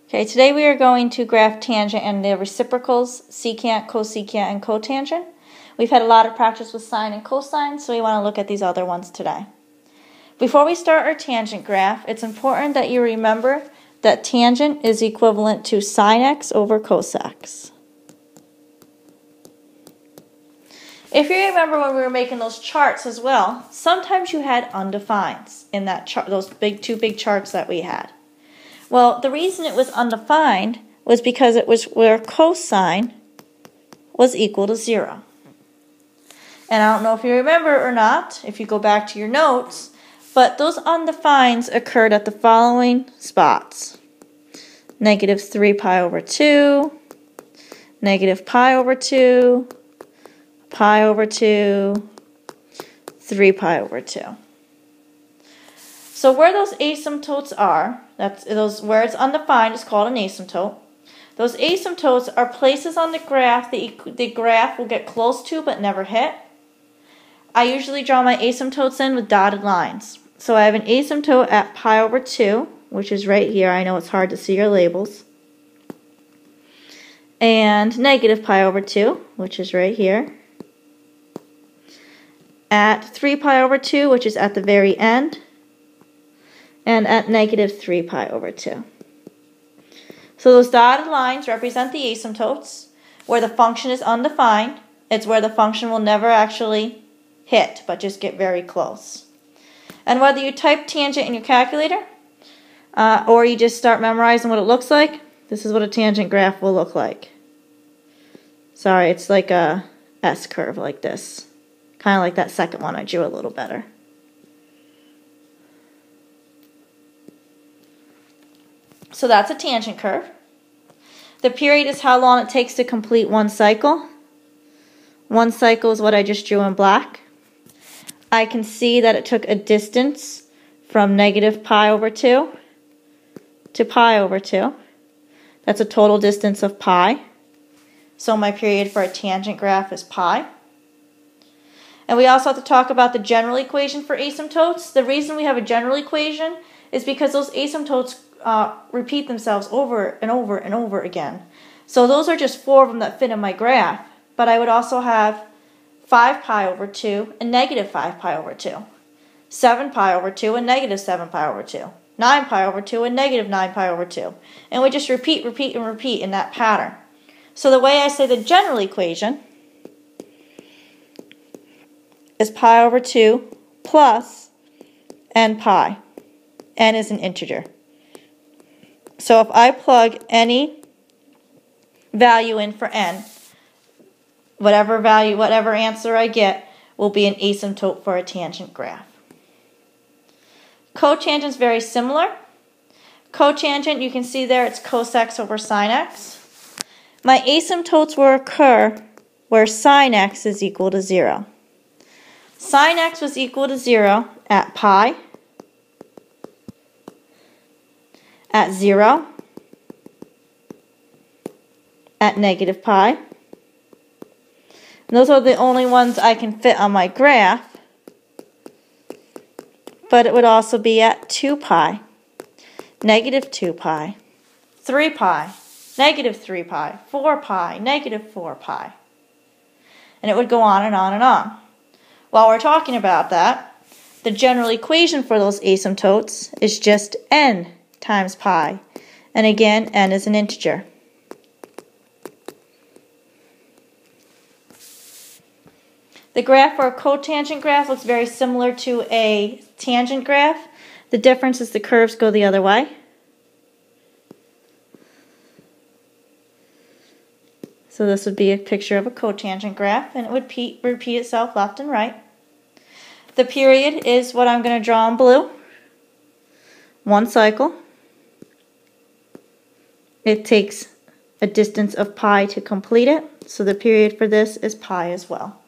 Okay, today we are going to graph tangent and the reciprocals, secant, cosecant, and cotangent. We've had a lot of practice with sine and cosine, so we want to look at these other ones today. Before we start our tangent graph, it's important that you remember that tangent is equivalent to sine x over cos x. If you remember when we were making those charts as well, sometimes you had undefineds in that chart, those two big charts that we had. Well, the reason it was undefined was because it was where cosine was equal to 0. And I don't know if you remember or not, if you go back to your notes, but those undefineds occurred at the following spots. Negative 3 pi over 2, negative pi over 2, pi over 2, 3 pi over 2. So where those asymptotes are, where it's undefined is called an asymptote. Those asymptotes are places on the graph that the graph will get close to but never hit. I usually draw my asymptotes in with dotted lines. So I have an asymptote at pi over 2, which is right here. I know it's hard to see your labels. And negative pi over 2, which is right here. At 3 pi over 2, which is at the very end. And at negative 3 pi over 2. So those dotted lines represent the asymptotes. Where the function is undefined, it's where the function will never actually hit, but just get very close. And whether you type tangent in your calculator, or you just start memorizing what it looks like, this is what a tangent graph will look like. Sorry, it's like a S-curve like this. Kind of like that second one I drew a little better. So that's a tangent curve. The period is how long it takes to complete one cycle. One cycle is what I just drew in black. I can see that it took a distance from negative pi over 2 to pi over 2. That's a total distance of pi. So my period for a tangent graph is pi. And we also have to talk about the general equation for asymptotes. The reason we have a general equation is because those asymptotes repeat themselves over and over and over again. So those are just 4 of them that fit in my graph. But I would also have 5 pi over 2 and negative 5 pi over 2. 7 pi over 2 and negative 7 pi over 2. 9 pi over 2 and negative 9 pi over 2. And we just repeat, repeat, and repeat in that pattern. So the way I say the general equation is pi over 2 plus n pi. N is an integer. So if I plug any value in for n, whatever answer I get will be an asymptote for a tangent graph. Cotangent is very similar. Cotangent, you can see there it's cos x over sine x. My asymptotes will occur where sine x is equal to 0. Sine x was equal to 0 at pi, at 0, at negative pi. And those are the only ones I can fit on my graph. But it would also be at 2 pi, negative 2 pi, 3 pi, negative 3 pi, 4 pi, negative 4 pi. And it would go on and on and on. While we're talking about that, the general equation for those asymptotes is just n times pi. And again, n is an integer. The graph for a cotangent graph looks very similar to a tangent graph. The difference is the curves go the other way. So this would be a picture of a cotangent graph, and it would repeat itself left and right. The period is what I'm going to draw in blue. One cycle. It takes a distance of pi to complete it, so the period for this is pi as well.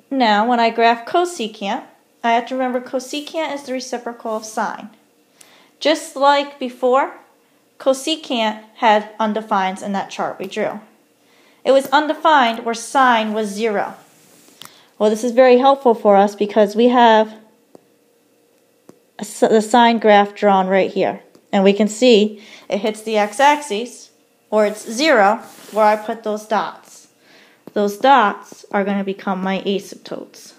Now, when I graph cosecant, I have to remember cosecant is the reciprocal of sine. Just like before, cosecant had undefineds in that chart we drew. It was undefined where sine was 0. Well, this is very helpful for us because we have the sine graph drawn right here. And we can see it hits the x-axis, or it's 0, where I put those dots. Those dots are going to become my asymptotes.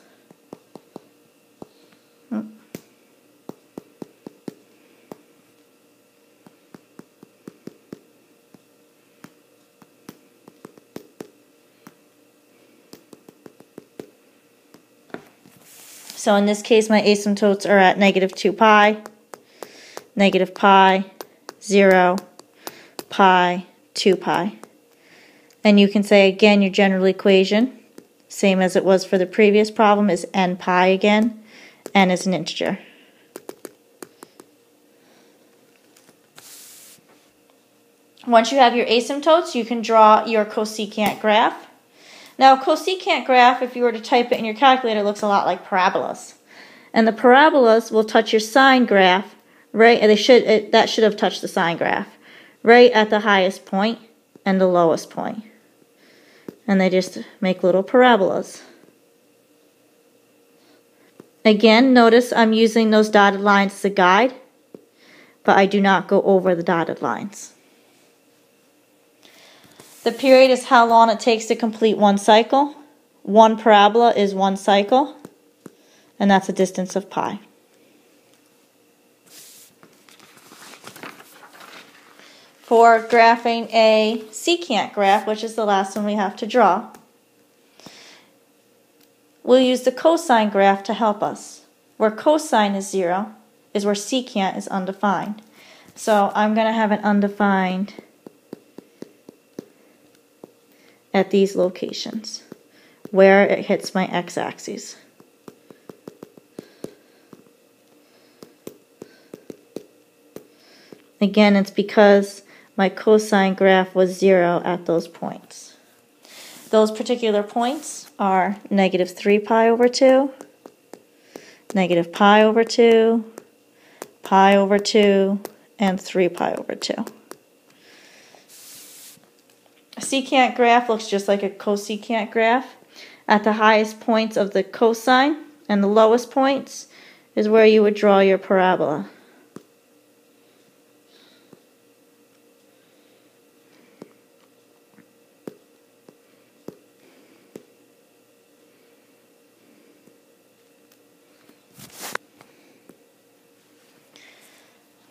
So in this case, my asymptotes are at -2 pi, -pi, 0, pi, 2 pi. And you can say again your general equation, same as it was for the previous problem, is n pi again. N is an integer. Once you have your asymptotes, you can draw your cosecant graph. Now, cosecant graph, if you were to type it in your calculator, looks a lot like parabolas. And the parabolas will touch your sine graph, right? That should have touched the sine graph, right at the highest point and the lowest point. And they just make little parabolas. Again, notice I'm using those dotted lines as a guide, but I do not go over the dotted lines. The period is how long it takes to complete one cycle. One parabola is one cycle, and that's a distance of pi. For graphing a secant graph, which is the last one we have to draw, we'll use the cosine graph to help us. Where cosine is 0 is where secant is undefined. So I'm going to have an undefined at these locations where it hits my x-axis. Again, it's because my cosine graph was 0 at those points. Those particular points are -3 pi over 2, -pi over 2, pi over 2, and 3 pi over 2. A secant graph looks just like a cosecant graph. At the highest points of the cosine and the lowest points is where you would draw your parabola.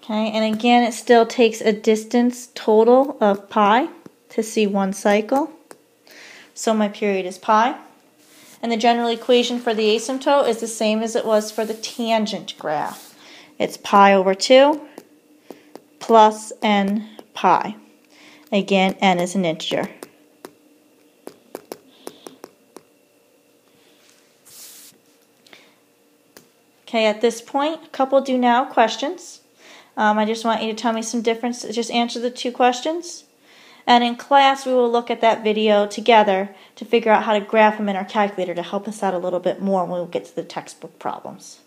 Okay, and again, it still takes a distance total of pi to see one cycle. So my period is pi. And the general equation for the asymptote is the same as it was for the tangent graph. It's pi over 2 plus n pi. Again, n is an integer. Okay, at this point, a couple do now questions. I just want you to tell me some differences. Just answer the 2 questions. And in class, we will look at that video together to figure out how to graph them in our calculator to help us out a little bit more when we get to the textbook problems.